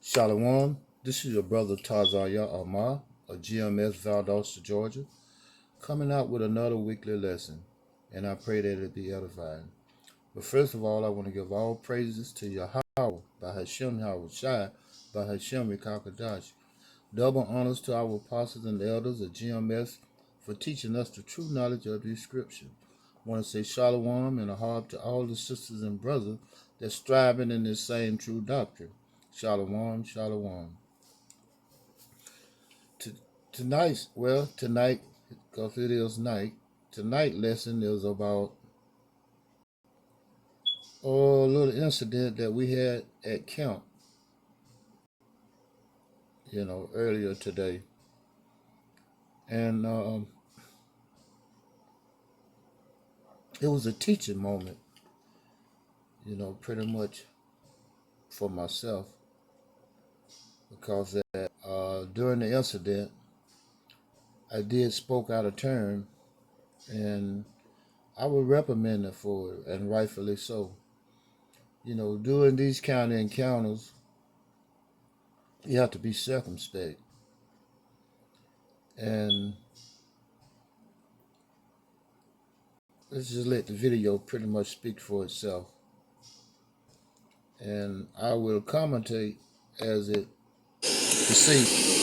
Shalom, this is your brother Tazaya Amar of GMS Valdosta, Georgia, coming out with another weekly lesson, and I pray that it be edifying. But first of all, I want to give all praises to Yahweh, by Hashem Shai, by Hashem Rekakadash. Double honors to our apostles and elders of GMS for teaching us the true knowledge of the scripture. I want to say shalom and a harp to all the sisters and brothers that striving in this same true doctrine. Shalom, shalom. Tonight, because it is night, tonight lesson is about a little incident that we had at camp, earlier today. And it was a teaching moment, pretty much for myself, because during the incident, I did spoke out of turn, and I was reprimanded for it, and rightfully so. During these kind of encounters, you have to be circumspect. And let's just let the video pretty much speak for itself. And I will commentate as it proceeds.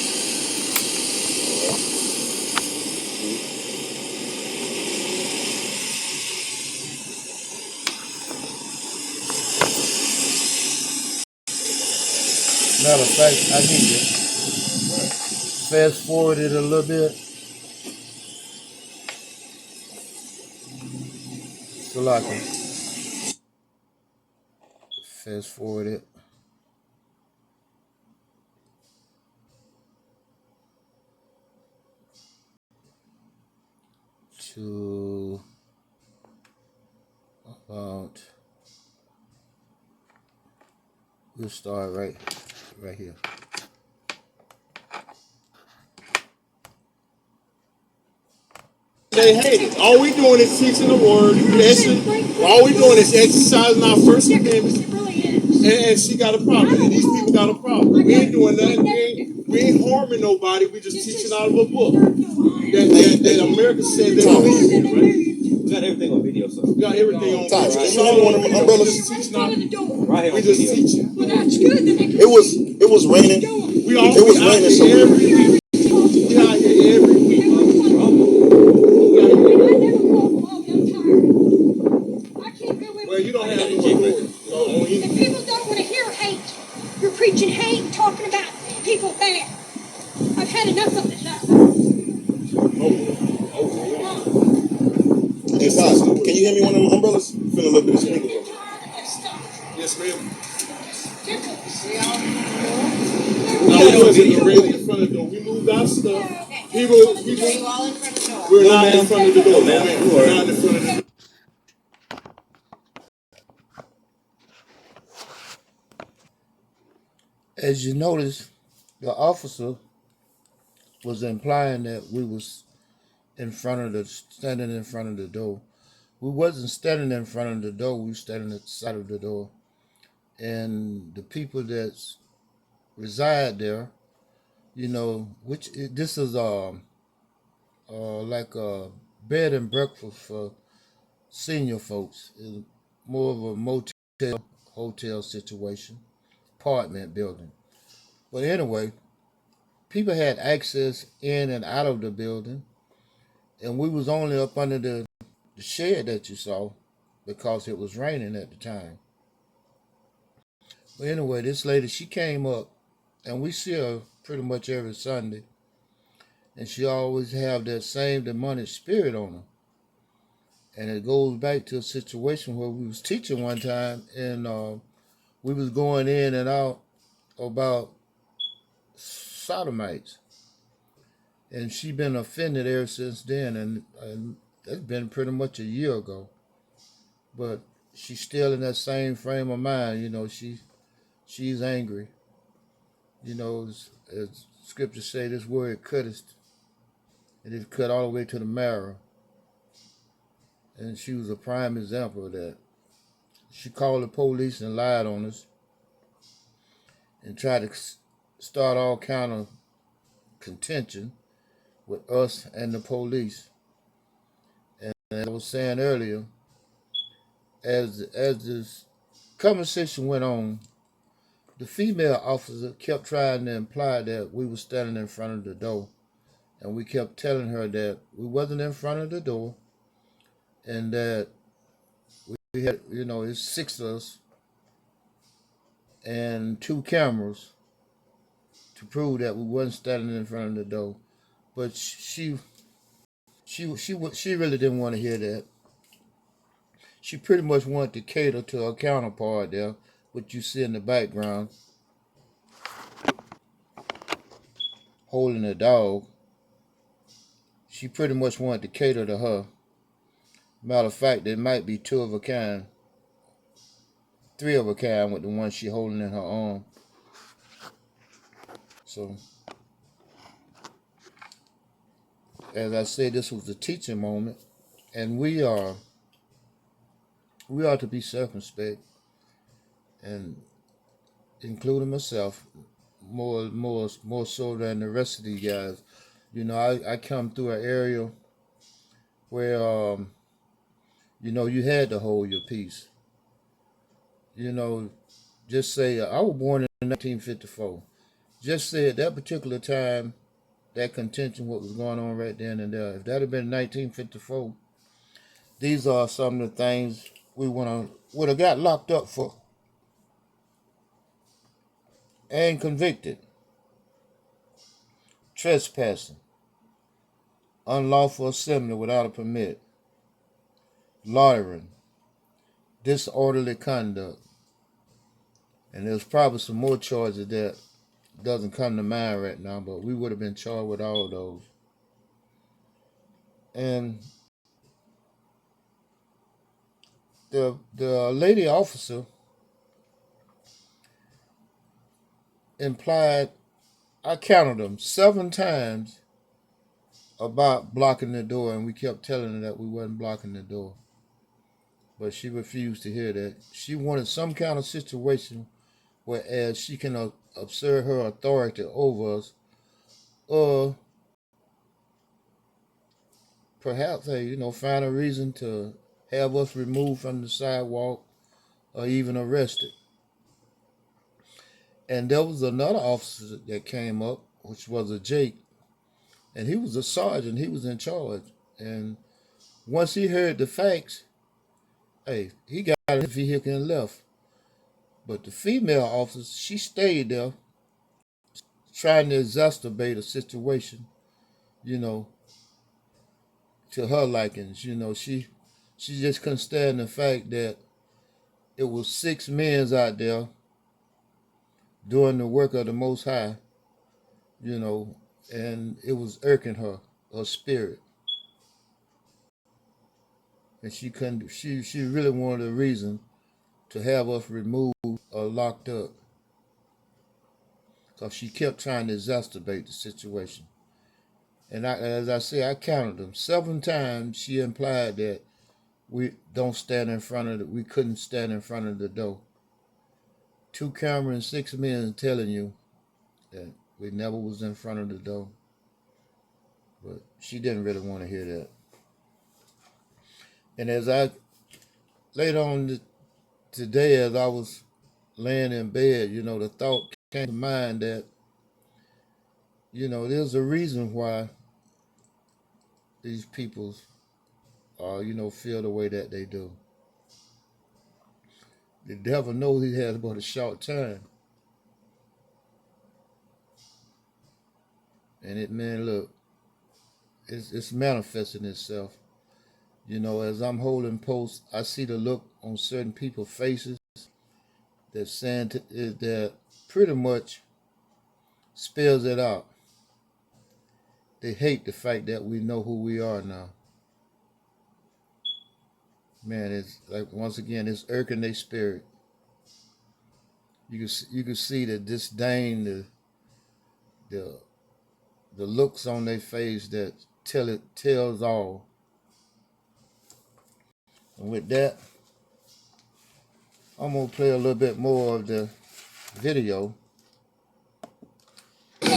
Matter of fact, I need to fast forward it a little bit. So I can fast forward it. To about, we'll start right here. They hate it. All we doing is teaching the word. All we doing is exercising our First Amendment. And she got a problem. And these people got a problem. We ain't doing nothing. We ain't harming nobody. We just teaching out of a book. That America said they believe in, right? We got everything on video, so. We got everything on Tosh, video. can you hand me one of them umbrellas? Right here We on just video. teaching. Well, that's good. It was raining. It was raining, so we out here every week. Well, you don't have to do it. If people don't want to hear hate, you're preaching hate, talking about people bad. I've had enough of it now. Hey, Tosh, can you hand me one of them umbrellas? Feeling a little bit of sprinkle. Yes, ma'am. No, we wasn't already in front of the door. We moved our stuff. People, we're not in front of the door, man. We're not in front of the door. As you notice, the officer was implying that we was standing in front of the door. We wasn't standing in front of the door. We were standing at the side of the door. And the people that reside there, which this is like a bed and breakfast for senior folks. It's more of a motel, hotel situation, apartment building. But anyway, people had access in and out of the building, and we was only up under the shed that you saw because it was raining at the time. But anyway, this lady, she came up, and we see her pretty much every Sunday, and she always have that same demonic spirit on her. And it goes back to a situation where we was teaching one time, and we was going in and out about sodomites. And she been offended ever since then, and that's been pretty much a year ago. But she's still in that same frame of mind, she's angry. As scripture say, this word cutteth, and it cut all the way to the marrow. And she was a prime example of that. She called the police and lied on us. and try to start all kind of contention with us and the police. And as I was saying earlier, as this conversation went on, the female officer kept trying to imply that we were standing in front of the door, and we kept telling her that we wasn't in front of the door, and that we had, it's six of us and two cameras to prove that we wasn't standing in front of the door. But she really didn't want to hear that. She pretty much wanted to cater to her counterpart there, what you see in the background, holding a dog. She pretty much wanted to cater to her. Matter of fact, there might be two of a kind, three of a kind with the one she holding in her arm. So, as I said, this was a teaching moment, and we are to be circumspect, and including myself, more so than the rest of these guys. I come through an area where you had to hold your peace. Just say I was born in 1954. Just say at that particular time, that contention, what was going on right then and there. If that had been 1954, these are some of the things we would have got locked up for and convicted: trespassing, unlawful assembly without a permit, loitering, disorderly conduct, and there's probably some more charges that doesn't come to mind right now, but we would have been charged with all of those. And the lady officer implied, I counted them 7 times, about blocking the door, and we kept telling her that we wasn't blocking the door. But she refused to hear that. She wanted some kind of situation whereas she can assert her authority over us, or perhaps, find a reason to have us removed from the sidewalk or even arrested. And there was another officer that came up, which was a Jake, and he was a sergeant. He was in charge. And once he heard the facts, hey, he got in his vehicle and left. But the female officer, she stayed there trying to exacerbate a situation, you know, to her likings. She just couldn't stand the fact that it was 6 men out there doing the work of the Most High, and it was irking her spirit. And she couldn't, she really wanted a reason to have us removed or locked up, because she kept trying to exacerbate the situation. And as I say, I counted them 7 times. She implied that we couldn't stand in front of the door. 2 cameras and 6 men telling you that we never was in front of the door. But she didn't really want to hear that. And as I later on today, as I was laying in bed, the thought came to mind that, there's a reason why these people feel the way that they do. The devil knows he has but a short time. And look, it's manifesting itself. As I'm holding posts, I see the look on certain people's faces that pretty much spells it out. They hate the fact that we know who we are now. Man, it's like, once again, it's irking their spirit. You can see the disdain, the looks on their face that tells all. And with that, I'm gonna play a little bit more of the video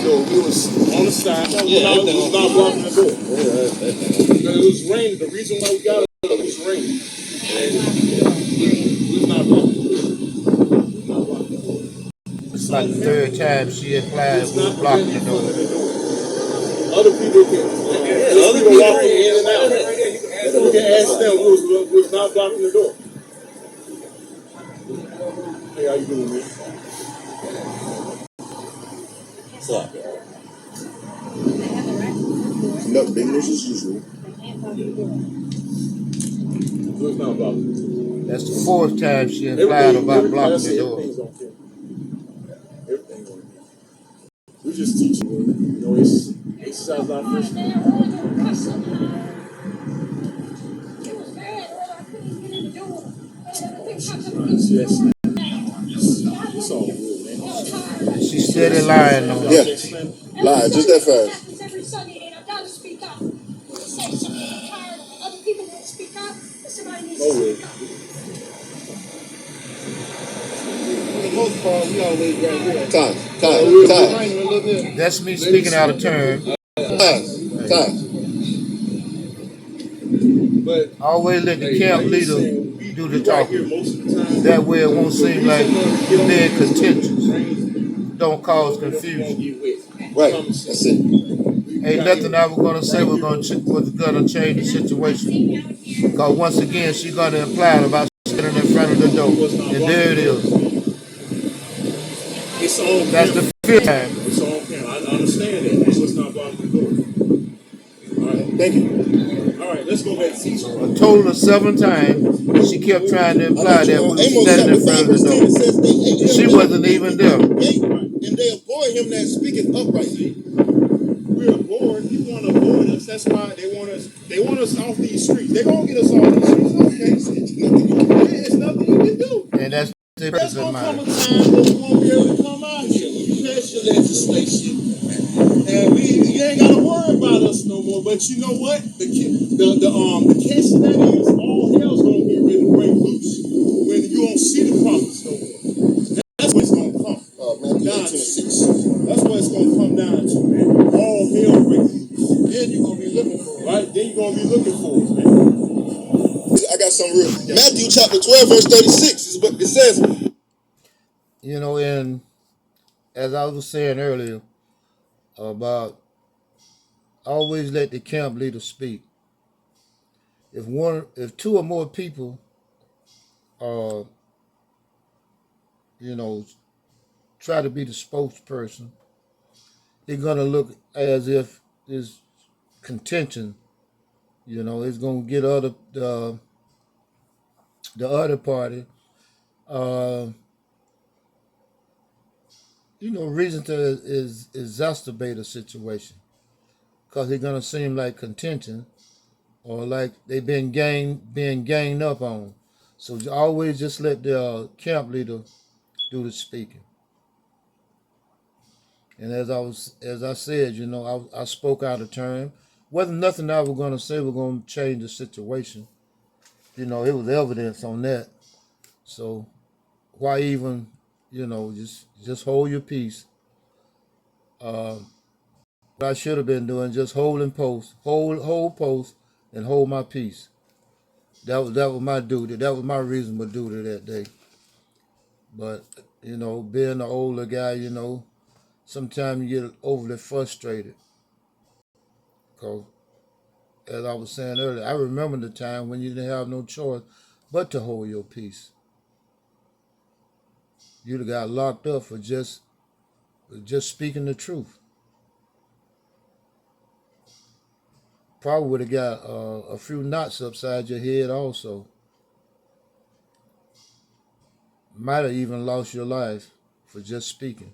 the door. We was on the side. Yeah, We was not blocking the door. Yeah, It was raining. The reason why we got it was raining. We was not blocking the door. We was not blocking the door. It's like the third time she implied It's we were not blocking in the front door. of the door. Other people can, other people walking in and out. You can ask them. We was not blocking the door. Hey, how you doing, man? what's up? Conduct business as usual. We was not blocking the door. That's the fourth time she implied about blocking the door. Everything's on camera. Everything's on camera. We just teach you. You know, it's exercise our first. It was bad. I couldn't get in the door. Yes. It's all good, man. She steady lying on Yeah. us. Lie, just that fast. Happens every Sunday, and I've got to speak up. Say something. I'm tired of other people that speak up. But somebody needs to speak up. For the most part, we always right here. Time. That's me speaking out of turn. Time. But Always let the camp leader do the talking. most of the time. That way it won't seem like you're being contentious. Don't cause confusion. Right. That's it. Ain't nothing I was gonna say was gonna change the situation. Because once again, she's gonna imply about sitting in front of the door, and there it is. It's on That's camera. the fifth time. It's on camera. I understand that. So it's not blocking the door. All right. Thank you. All right. Let's go back to teaching. A total of 7 times, she kept trying to imply that we were standing in front of the door. She wasn't even there. And they avoid him that speaketh uprightly. We're bored. People want to avoid us. That's why they want us. They want us off these streets. They're gonna get us off these streets. Okay. It's nothing you can do. And that's the There's present gonna come a mind. time where we won't be able to come out here. We pass your legislation, and you ain't gotta worry about us no more. But you know what? The catch to that is all hell's gonna get ready to break loose when you don't see the prophets no more. That's what it's gonna come. Matthew Down 18:6. That's what it's gonna come down to, man. All hell breaks loose. Then you're gonna be looking for it, right? Then you're gonna be looking for it, man. I got some real. Matthew chapter 12, verse 36 is what it says. You know, and as I was saying earlier about always let the camp leader speak. If 2 or more people you know, try to be the spokesperson, it's gonna look as if there's contention. You know, it's gonna get the other party, uh, reason to is exacerbate a situation, because it's gonna seem like contention or like they've being ganged up on. So always just let the camp leader do the speaking. And as I said, I spoke out of turn. Wasn't nothing I was gonna say was gonna change the situation. It was evidence on that. So why even, just hold your peace. What I should have been doing, just holding post, hold post, and hold my peace. That was my duty. That was my reasonable duty that day. But being an older guy, sometimes you get overly frustrated. Cause as I was saying earlier, I remember the time when you didn't have no choice but to hold your peace. You'd have got locked up for just speaking the truth. Probably would have got a few knots upside your head also. Might have even lost your life for just speaking.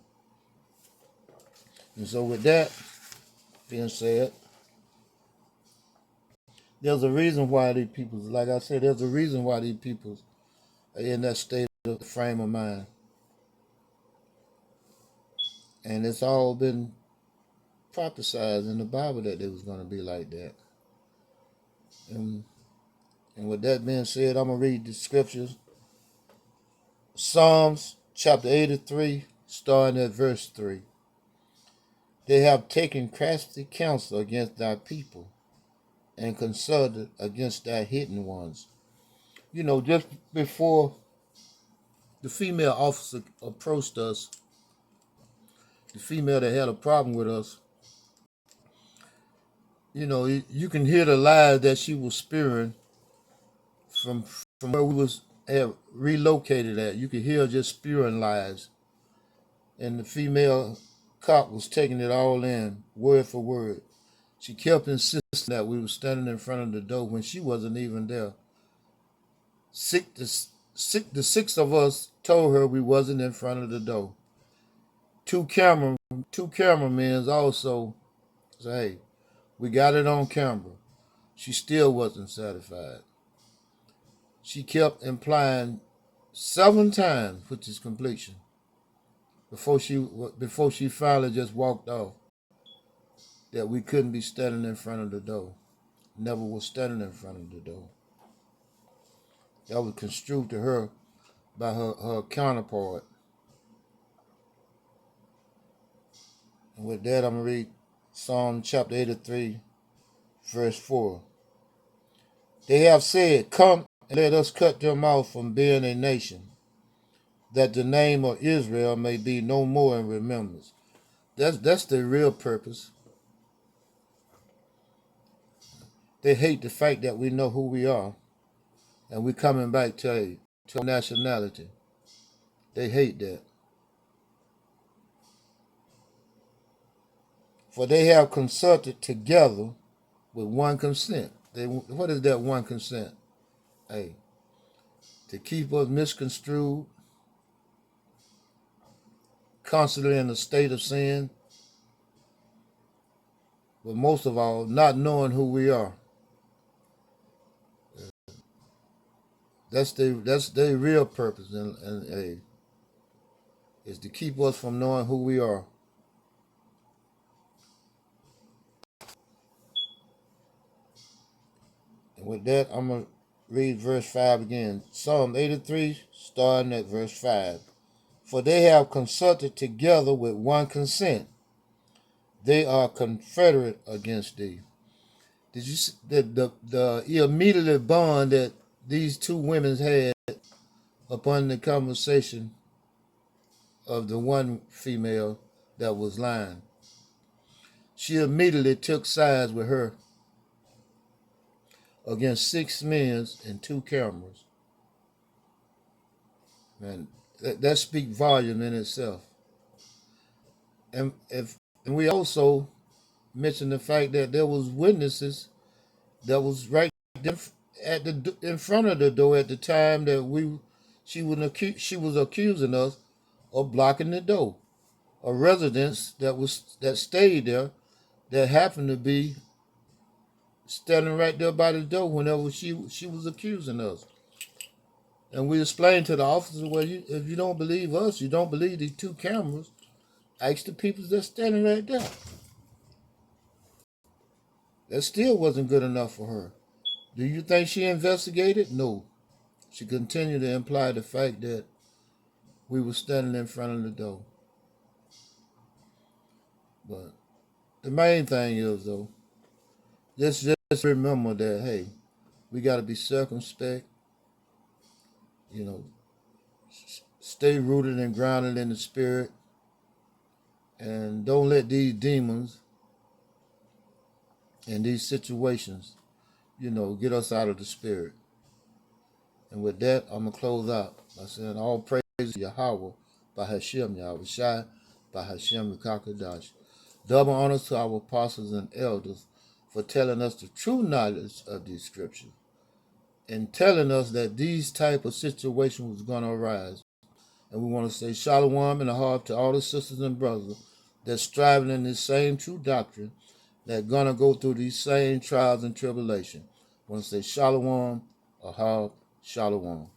And so with that being said, there's a reason why these people, like I said, there's a reason why these people are in that state of frame of mind. And it's all been prophesied in the Bible that it was going to be like that. And with that being said, I'm going to read the scriptures. Psalms chapter 83, starting at verse 3. They have taken crafty counsel against thy people and consulted against thy hidden ones. Just before the female officer approached us, the female that had a problem with us, you can hear the lies that she was spewing from where we was relocated at. You could hear her just spewing lies, and the female cop was taking it all in, word for word. She kept insisting that we were standing in front of the door when she wasn't even there. The six of us told her we wasn't in front of the door. Two cameramen also said, "Hey, we got it on camera." She still wasn't satisfied. She kept implying 7 times, which is completion, before she finally just walked off, that we couldn't be standing in front of the door. Never was standing in front of the door. That was construed to her by her counterpart. And with that, I'm going to read Psalm chapter 83, verse 4. They have said, "Come and let us cut them off from being a nation, that the name of Israel may be no more in remembrance." That's their real purpose. They hate the fact that we know who we are and we're coming back to our nationality. They hate that. For they have consulted together with one consent. What is that one consent? Hey, to keep us misconstrued, constantly in a state of sin, but most of all, not knowing who we are. That's their real purpose, and is to keep us from knowing who we are. And with that, I'm gonna read verse 5 again. Psalm 83, starting at verse 5. For they have consulted together with one consent. They are confederate against thee. Did you see the immediate bond that these two women had upon the conversation of the one female that was lying? She immediately took sides with her against 6 men and 2 cameras. Man, that speaks volume in itself. And we also mentioned the fact that there was witnesses that was right in front of the door at the time that she was accusing us of blocking the door. A residence that stayed there that happened to be standing right there by the door whenever she was accusing us. And we explained to the officer, well, if you don't believe us, you don't believe these 2 cameras, ask the people that's standing right there. That still wasn't good enough for her. Do you think she investigated? No. She continued to imply the fact that we were standing in front of the door. But the main thing is, though, just remember that, hey, we got to be circumspect, stay rooted and grounded in the spirit, and don't let these demons and these situations, get us out of the spirit. And with that, I'm going to close out by saying all praise to Yahweh, by Hashem Yahweh Shai, by Hashem Kakadash. Double honors to our apostles and elders for telling us the true knowledge of these scriptures and telling us that these type of situations was going to arise. And we want to say shalom in the heart to all the sisters and brothers that's striving in this same true doctrine, that going to go through these same trials and tribulation. I want to say shalom, ahab, shalom.